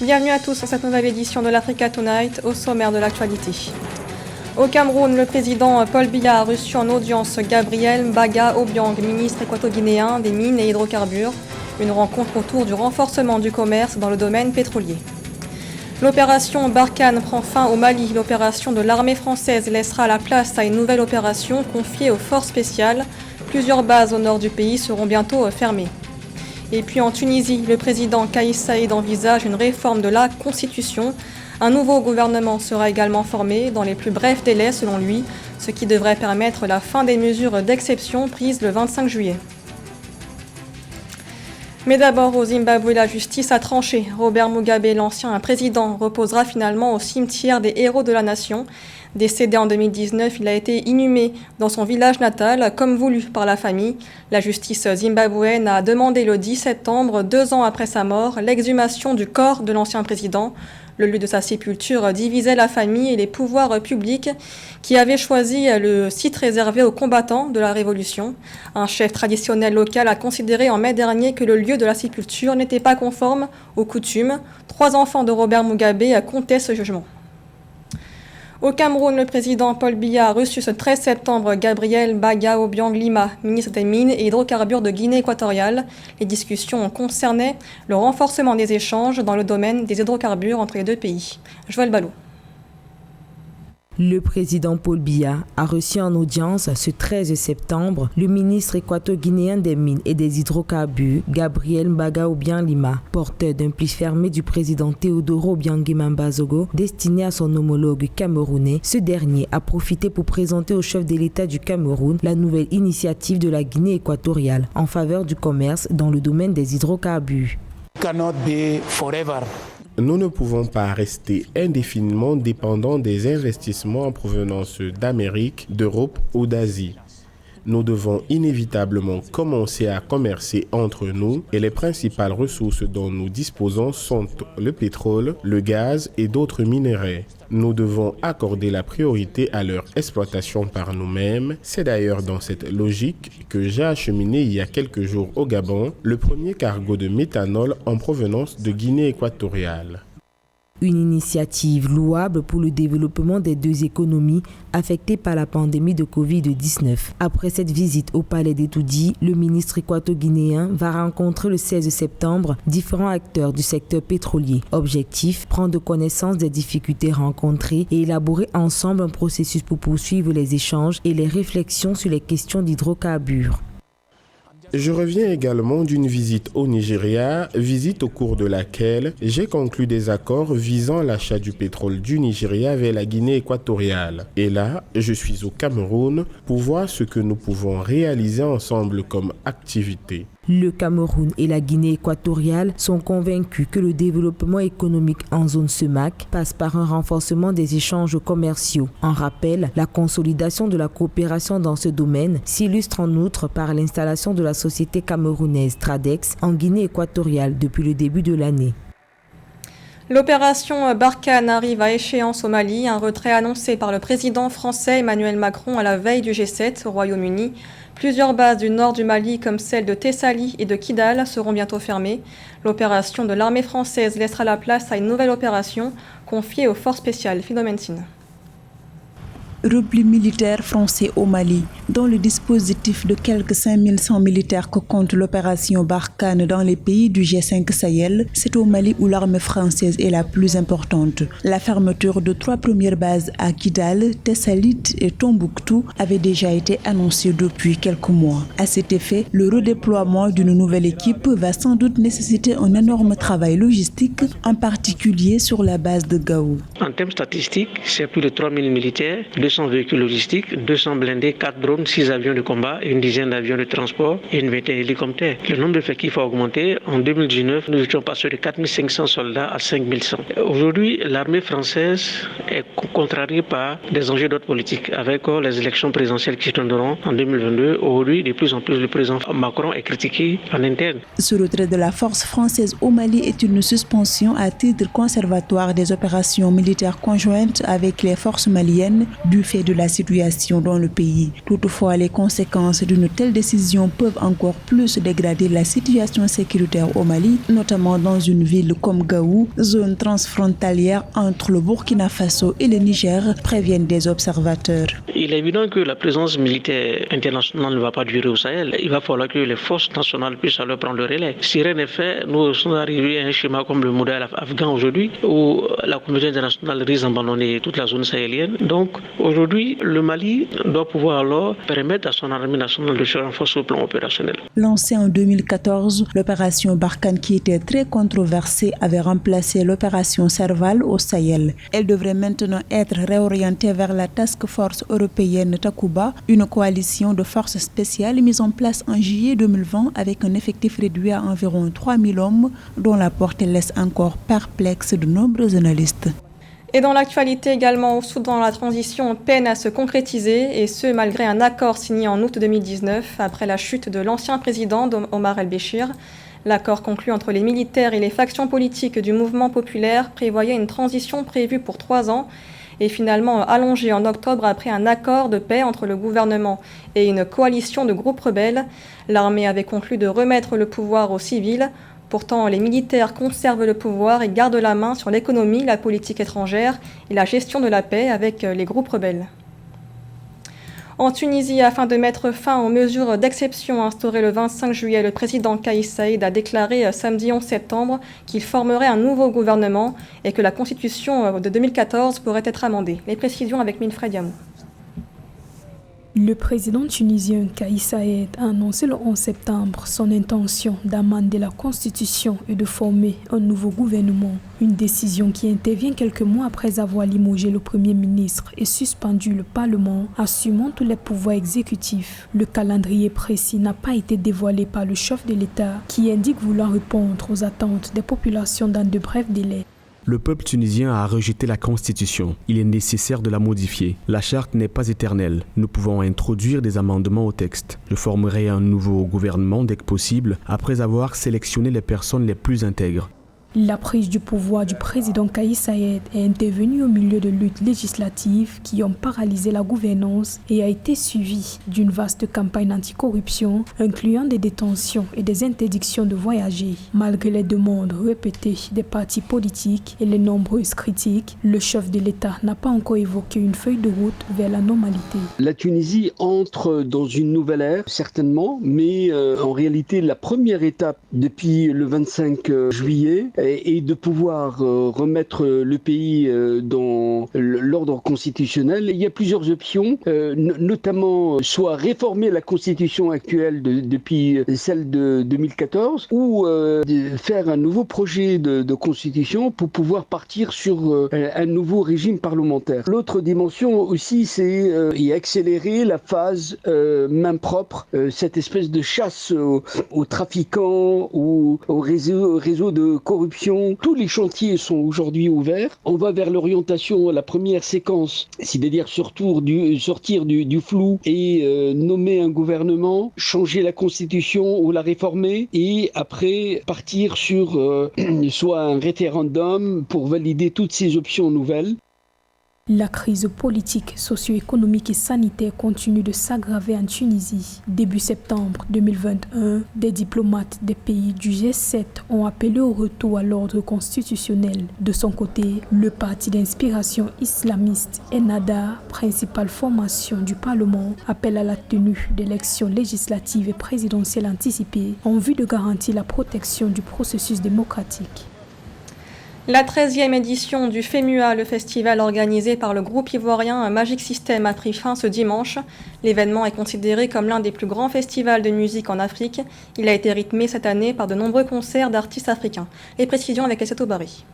Bienvenue à tous dans cette nouvelle édition de l'Africa Tonight, au sommaire de l'actualité. Au Cameroun, le président Paul Biya a reçu en audience Gabriel Mbaga Obiang, ministre équato-guinéen des mines et hydrocarbures, une rencontre autour du renforcement du commerce dans le domaine pétrolier. L'opération Barkhane prend fin au Mali. L'opération de l'armée française laissera la place à une nouvelle opération confiée aux forces spéciales. Plusieurs bases au nord du pays seront bientôt fermées. Et puis en Tunisie, le président Kais Saïed envisage une réforme de la Constitution. Un nouveau gouvernement sera également formé dans les plus brefs délais selon lui, ce qui devrait permettre la fin des mesures d'exception prises le 25 juillet. Mais d'abord, au Zimbabwe, la justice a tranché. Robert Mugabe, l'ancien président, reposera finalement au cimetière des héros de la nation. Décédé en 2019, il a été inhumé dans son village natal, comme voulu par la famille. La justice zimbabwéenne a demandé le 10 septembre, 2 ans après sa mort, l'exhumation du corps de l'ancien président. Le lieu de sa sépulture divisait la famille et les pouvoirs publics qui avaient choisi le site réservé aux combattants de la Révolution. Un chef traditionnel local a considéré en mai dernier que le lieu de la sépulture n'était pas conforme aux coutumes. 3 enfants de Robert Mugabe comptaient ce jugement. Au Cameroun, le président Paul Biya a reçu ce 13 septembre Gabriel Mbaga Obiang Lima, ministre des Mines et Hydrocarbures de Guinée équatoriale. Les discussions concernaient le renforcement des échanges dans le domaine des hydrocarbures entre les deux pays. Joël Ballot. Le président Paul Biya a reçu en audience ce 13 septembre le ministre équato-guinéen des Mines et des Hydrocarbures, Gabriel Mbaga Obiang Lima, porteur d'un pli fermé du président Teodoro Obiang Nguema destiné à son homologue camerounais. Ce dernier a profité pour présenter au chef de l'État du Cameroun la nouvelle initiative de la Guinée équatoriale en faveur du commerce dans le domaine des hydrocarbures. Nous ne pouvons pas rester indéfiniment dépendants des investissements en provenance d'Amérique, d'Europe ou d'Asie. Nous devons inévitablement commencer à commercer entre nous et les principales ressources dont nous disposons sont le pétrole, le gaz et d'autres minéraux. Nous devons accorder la priorité à leur exploitation par nous-mêmes. C'est d'ailleurs dans cette logique que j'ai acheminé il y a quelques jours au Gabon le premier cargo de méthanol en provenance de Guinée équatoriale. Une initiative louable pour le développement des deux économies affectées par la pandémie de Covid-19. Après cette visite au palais d'Etoudi, le ministre équato-guinéen va rencontrer le 16 septembre différents acteurs du secteur pétrolier. Objectif, prendre connaissance des difficultés rencontrées et élaborer ensemble un processus pour poursuivre les échanges et les réflexions sur les questions d'hydrocarbures. Je reviens également d'une visite au Nigeria, visite au cours de laquelle j'ai conclu des accords visant l'achat du pétrole du Nigeria vers la Guinée équatoriale. Et là, je suis au Cameroun pour voir ce que nous pouvons réaliser ensemble comme activité. Le Cameroun et la Guinée équatoriale sont convaincus que le développement économique en zone CEMAC passe par un renforcement des échanges commerciaux. En rappel, la consolidation de la coopération dans ce domaine s'illustre en outre par l'installation de la société camerounaise Tradex en Guinée équatoriale depuis le début de l'année. L'opération Barkhane arrive à échéance au Mali, un retrait annoncé par le président français Emmanuel Macron à la veille du G7 au Royaume-Uni. Plusieurs bases du nord du Mali, comme celles de Tessali et de Kidal, seront bientôt fermées. L'opération de l'armée française laissera la place à une nouvelle opération confiée aux forces spéciales. Philomène. Repli militaire français au Mali. Dans le dispositif de quelques 5100 militaires que compte l'opération Barkhane dans les pays du G5 Sahel, c'est au Mali où l'armée française est la plus importante. La fermeture de 3 premières bases à Kidal, Tessalit et Tombouctou avait déjà été annoncée depuis quelques mois. À cet effet, le redéploiement d'une nouvelle équipe va sans doute nécessiter un énorme travail logistique, en particulier sur la base de Gao. En termes statistiques, c'est plus de 3000 militaires, 200 véhicules logistiques, 200 blindés, 4 drones, 6 avions de combat, une dizaine d'avions de transport et une vingtaine d'hélicoptères. Le nombre d'effectifs a augmenté. En 2019, nous étions passés de 4500 soldats à 5100. Aujourd'hui, l'armée française est contrariée par des enjeux d'ordre politique. Avec les élections présidentielles qui se tiendront en 2022, aujourd'hui, de plus en plus, le président Macron est critiqué en interne. Ce retrait de la force française au Mali est une suspension à titre conservatoire des opérations militaires conjointes avec les forces maliennes du fait de la situation dans le pays. Toutefois, les conséquences d'une telle décision peuvent encore plus dégrader la situation sécuritaire au Mali, notamment dans une ville comme Gaou, zone transfrontalière entre le Burkina Faso et le Niger, préviennent des observateurs. Il est évident que la présence militaire internationale ne va pas durer au Sahel. Il va falloir que les forces nationales puissent alors prendre le relais. Si rien n'est fait, nous sommes arrivés à un schéma comme le modèle afghan aujourd'hui, où la communauté internationale risque d'abandonner toute la zone sahélienne. Donc aujourd'hui, le Mali doit pouvoir alors permettre à son armée nationale de se renforcer au plan opérationnel. Lancée en 2014, l'opération Barkhane, qui était très controversée, avait remplacé l'opération Serval au Sahel. Elle devrait maintenant être réorientée vers la Task Force européenne Takuba, une coalition de forces spéciales mise en place en juillet 2020 avec un effectif réduit à environ 3000 hommes, dont la portée laisse encore perplexe de nombreux analystes. Et dans l'actualité également, au Soudan, la transition peine à se concrétiser, et ce malgré un accord signé en août 2019 après la chute de l'ancien président Omar el-Béchir. L'accord conclu entre les militaires et les factions politiques du mouvement populaire prévoyait une transition prévue pour 3 ans et finalement allongée en octobre après un accord de paix entre le gouvernement et une coalition de groupes rebelles. L'armée avait conclu de remettre le pouvoir aux civils. Pourtant, les militaires conservent le pouvoir et gardent la main sur l'économie, la politique étrangère et la gestion de la paix avec les groupes rebelles. En Tunisie, afin de mettre fin aux mesures d'exception instaurées le 25 juillet, le président Kais Saied a déclaré samedi 11 septembre qu'il formerait un nouveau gouvernement et que la constitution de 2014 pourrait être amendée. Les précisions avec Minfred Yamou. Le président tunisien Kais Saied a annoncé le 11 septembre son intention d'amender la constitution et de former un nouveau gouvernement. Une décision qui intervient quelques mois après avoir limogé le premier ministre et suspendu le parlement, assumant tous les pouvoirs exécutifs. Le calendrier précis n'a pas été dévoilé par le chef de l'État, qui indique vouloir répondre aux attentes des populations dans de brefs délais. Le peuple tunisien a rejeté la Constitution. Il est nécessaire de la modifier. La charte n'est pas éternelle. Nous pouvons introduire des amendements au texte. Je formerai un nouveau gouvernement dès que possible, après avoir sélectionné les personnes les plus intègres. La prise du pouvoir du président Kais Saied est intervenue au milieu de luttes législatives qui ont paralysé la gouvernance et a été suivie d'une vaste campagne anticorruption, incluant des détentions et des interdictions de voyager. Malgré les demandes répétées des partis politiques et les nombreuses critiques, le chef de l'État n'a pas encore évoqué une feuille de route vers la normalité. La Tunisie entre dans une nouvelle ère, certainement, mais en réalité, la première étape depuis le 25 juillet, et de pouvoir remettre le pays dans l'ordre constitutionnel. Il y a plusieurs options, notamment soit réformer la constitution actuelle depuis celle de 2014 ou faire un nouveau projet de constitution pour pouvoir partir sur un nouveau régime parlementaire. L'autre dimension aussi, c'est accélérer la phase main propre, cette espèce de chasse aux trafiquants ou aux réseaux de corruption. Tous les chantiers sont aujourd'hui ouverts. On va vers l'orientation, la première séquence, c'est-à-dire sortir du flou et nommer un gouvernement, changer la constitution ou la réformer et après partir sur soit un référendum pour valider toutes ces options nouvelles. La crise politique, socio-économique et sanitaire continue de s'aggraver en Tunisie. Début septembre 2021, des diplomates des pays du G7 ont appelé au retour à l'ordre constitutionnel. De son côté, le parti d'inspiration islamiste Ennahda, principale formation du Parlement, appelle à la tenue d'élections législatives et présidentielles anticipées en vue de garantir la protection du processus démocratique. La 13e édition du FEMUA, le festival organisé par le groupe ivoirien Magic System, a pris fin ce dimanche. L'événement est considéré comme l'un des plus grands festivals de musique en Afrique. Il a été rythmé cette année par de nombreux concerts d'artistes africains. Les précisions avec Esseto Barry.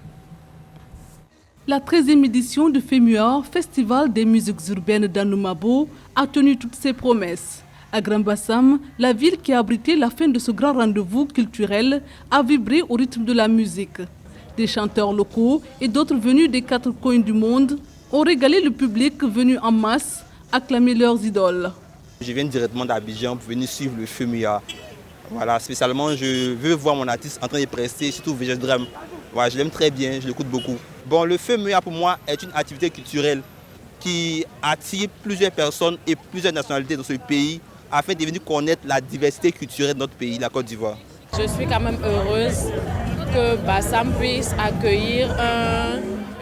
La 13e édition du FEMUA, Festival des musiques urbaines d'Anoumabo, a tenu toutes ses promesses. À Grand Bassam, la ville qui a abrité la fin de ce grand rendez-vous culturel a vibré au rythme de la musique. Des chanteurs locaux et d'autres venus des 4 coins du monde ont régalé le public venu en masse acclamer leurs idoles. Je viens directement d'Abidjan pour venir suivre le FEMUA. Voilà, spécialement, je veux voir mon artiste en train de prester, surtout VG Drum. Voilà, je l'aime très bien, je l'écoute beaucoup. Bon, le FEMUA pour moi est une activité culturelle. qui attire plusieurs personnes et plusieurs nationalités dans ce pays afin de venir connaître la diversité culturelle de notre pays, la Côte d'Ivoire. Je suis quand même heureuse que Bassam puisse accueillir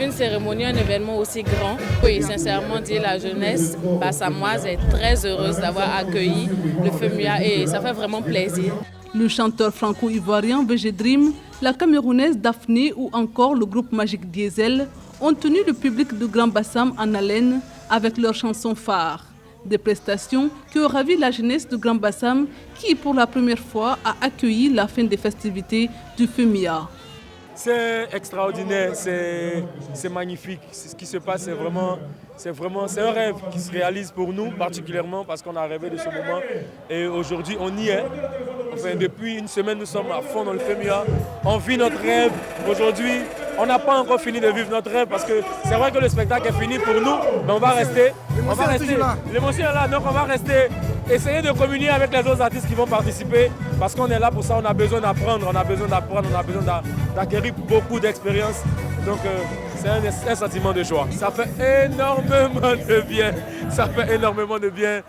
une cérémonie, un événement aussi grand. Oui, sincèrement dit, la jeunesse bassamoise est très heureuse d'avoir accueilli le FEMUA et ça fait vraiment plaisir. Le chanteur franco-ivoirien VG Dream, la camerounaise Daphné ou encore le groupe Magique Diesel ont tenu le public de Grand Bassam en haleine avec leurs chansons phares. Des prestations qui ont ravi la jeunesse de Grand Bassam qui, pour la première fois, a accueilli la fin des festivités du FEMIA. C'est extraordinaire, c'est magnifique. Ce qui se passe, c'est un rêve qui se réalise pour nous, particulièrement parce qu'on a rêvé de ce moment. Et aujourd'hui, on y est. Enfin, depuis une semaine, nous sommes à fond dans le FEMIA. On vit notre rêve. Aujourd'hui, on n'a pas encore fini de vivre notre rêve parce que c'est vrai que le spectacle est fini pour nous, mais on va rester. L'émotion est là, donc on va rester. Essayer de communier avec les autres artistes qui vont participer parce qu'on est là pour ça, on a besoin d'apprendre, on a besoin d'acquérir beaucoup d'expérience. Donc c'est un sentiment de joie. Ça fait énormément de bien. Ça fait énormément de bien.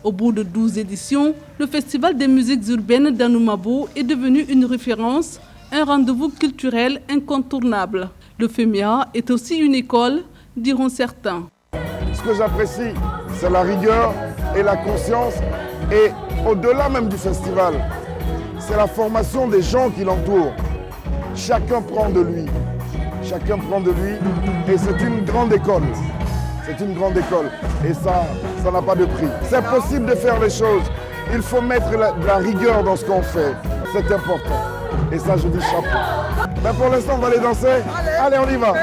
Au bout de 12 éditions, le Festival des musiques urbaines d'Anoumabo est devenu une référence, un rendez-vous culturel incontournable. Le FEMIA est aussi une école, diront certains. Ce que j'apprécie, c'est la rigueur et la conscience. Et au-delà même du festival, c'est la formation des gens qui l'entourent. Chacun prend de lui. Chacun prend de lui. Et c'est une grande école. C'est une grande école. Et ça n'a pas de prix. C'est possible de faire les choses. Il faut mettre de la rigueur dans ce qu'on fait. C'est important. Et ça, je dis chapeau. Mais pour l'instant, on va aller danser. Allez, on y va.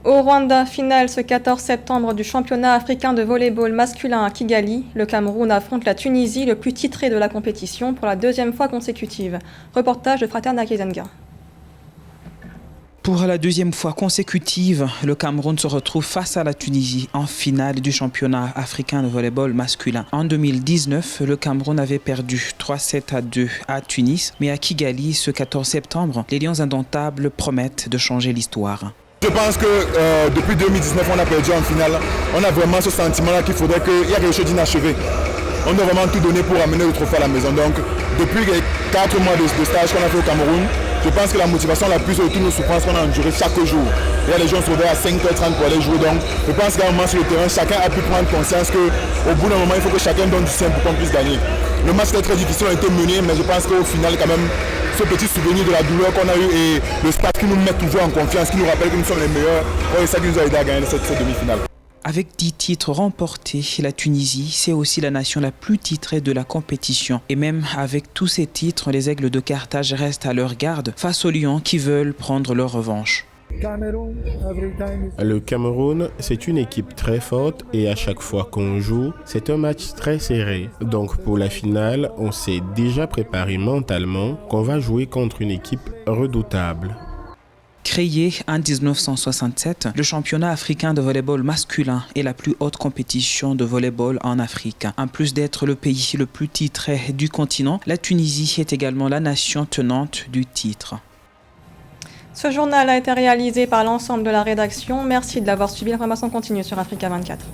Au Rwanda, finale ce 14 septembre du championnat africain de volley-ball masculin à Kigali. Le Cameroun affronte la Tunisie, le plus titré de la compétition, pour la deuxième fois consécutive. Reportage de Fraterna Kizenga. Pour la deuxième fois consécutive, le Cameroun se retrouve face à la Tunisie en finale du championnat africain de volley-ball masculin. En 2019, le Cameroun avait perdu 3-7-2 à Tunis, mais à Kigali, ce 14 septembre, les Lions indomptables promettent de changer l'histoire. Je pense que depuis 2019, on a perdu en finale. On a vraiment ce sentiment-là qu'il faudrait qu'il y ait quelque chose d'inachevé. On doit vraiment tout donner pour amener le trophée à la maison. Donc, depuis les 4 mois de stage qu'on a fait au Cameroun, je pense que la motivation la plus, c'est toutes nos souffrances qu'on a endurées chaque jour. Il y a les gens qui sont à 5h30 pour aller jouer. Donc, je pense qu'à un moment sur le terrain, chacun a pu prendre conscience qu'au bout d'un moment, il faut que chacun donne du sien pour qu'on puisse gagner. Le match était très difficile, on a été mené, mais je pense qu'au final, quand même, ce petit souvenir de la douleur qu'on a eu et le stade qui nous met toujours en confiance, qui nous rappelle que nous sommes les meilleurs, c'est ça qui nous a aidé à gagner cette demi-finale. Avec 10 titres remportés, la Tunisie, c'est aussi la nation la plus titrée de la compétition. Et même avec tous ces titres, les Aigles de Carthage restent à leur garde face aux Lions qui veulent prendre leur revanche. Le Cameroun, c'est une équipe très forte et à chaque fois qu'on joue, c'est un match très serré. Donc pour la finale, on s'est déjà préparé mentalement qu'on va jouer contre une équipe redoutable. Créé en 1967, le championnat africain de volley-ball masculin est la plus haute compétition de volley-ball en Afrique. En plus d'être le pays le plus titré du continent, la Tunisie est également la nation tenante du titre. Ce journal a été réalisé par l'ensemble de la rédaction. Merci de l'avoir suivi. L'information continue sur Africa 24.